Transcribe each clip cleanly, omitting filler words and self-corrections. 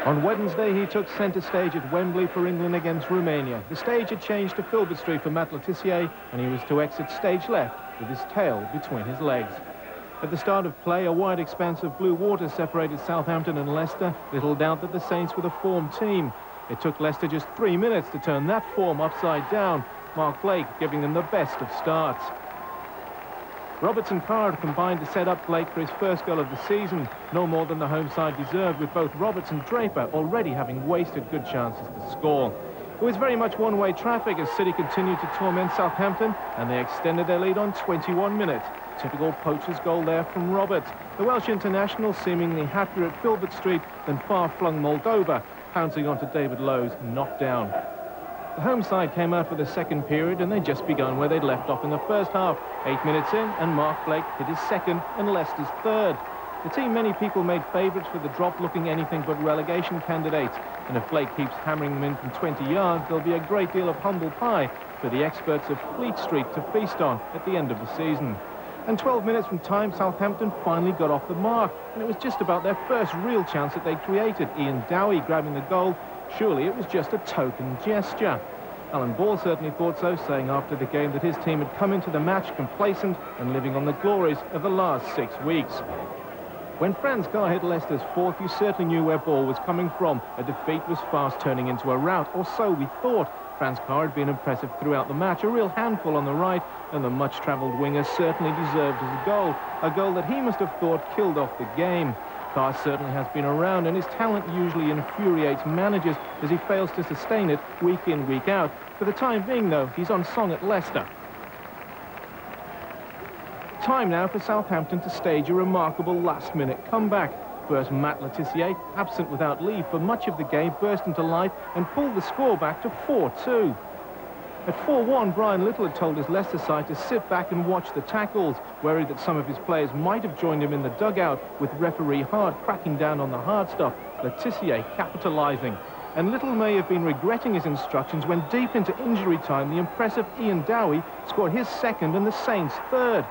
On Wednesday, he took centre stage at Wembley for England against Romania. The stage had changed to Filbert Street for Matt Le Tissier, and he was to exit stage left with his tail between his legs. At the start of play, a wide expanse of blue water separated Southampton and Leicester. Little doubt that the Saints were the form team. It took Leicester just 3 minutes to turn that form upside down, Mark Blake giving them the best of starts. Roberts and Carr had combined to set up Blake for his first goal of the season, no more than the home side deserved, with both Roberts and Draper already having wasted good chances to score. It was very much one-way traffic as City continued to torment Southampton, and they extended their lead on 21 minutes. Typical poacher's goal there from Roberts. The Welsh international seemingly happier at Filbert Street than far-flung Moldova, pouncing onto David Lowe's knockdown. The home side came out for the second period, and they'd just begun where they'd left off in the first half. 8 minutes in, and Mark Blake hit his second and Leicester's third. The team many people made favourites for the drop, looking anything but relegation candidates. And if Blake keeps hammering them in from 20 yards, there'll be a great deal of humble pie for the experts of Fleet Street to feast on at the end of the season. And 12 minutes from time, Southampton finally got off the mark, and it was just about their first real chance that they created. Ian Dowie grabbing the goal. Surely it was just a token gesture. Alan Ball certainly thought so, saying after the game that his team had come into the match complacent and living on the glories of the last 6 weeks. When Franz Carr hit Leicester's fourth, you certainly knew where Ball was coming from. A defeat was fast turning into a rout, or so we thought. Franz Carr had been impressive throughout the match, a real handful on the right, and the much-travelled winger certainly deserved his goal, a goal that he must have thought killed off the game. Carr certainly has been around, and his talent usually infuriates managers as he fails to sustain it week in, week out. For the time being, though, he's on song at Leicester. Time now for Southampton to stage a remarkable last-minute comeback. First, Matt Le Tissier, absent without leave for much of the game, burst into life and pulled the score back to 4-2. At 4-1, Brian Little had told his Leicester side to sit back and watch the tackles, worried that some of his players might have joined him in the dugout, with referee Hard cracking down on the hard stuff, Le Tissier capitalising. And Little may have been regretting his instructions when deep into injury time, the impressive Ian Dowie scored his second and the Saints' third.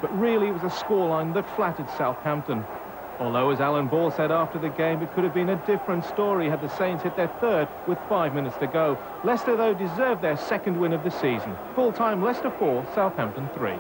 But really, it was a scoreline that flattered Southampton. Although, as Alan Ball said after the game, it could have been a different story had the Saints hit their third with 5 minutes to go. Leicester, though, deserved their second win of the season. Full-time, Leicester 4, Southampton 3.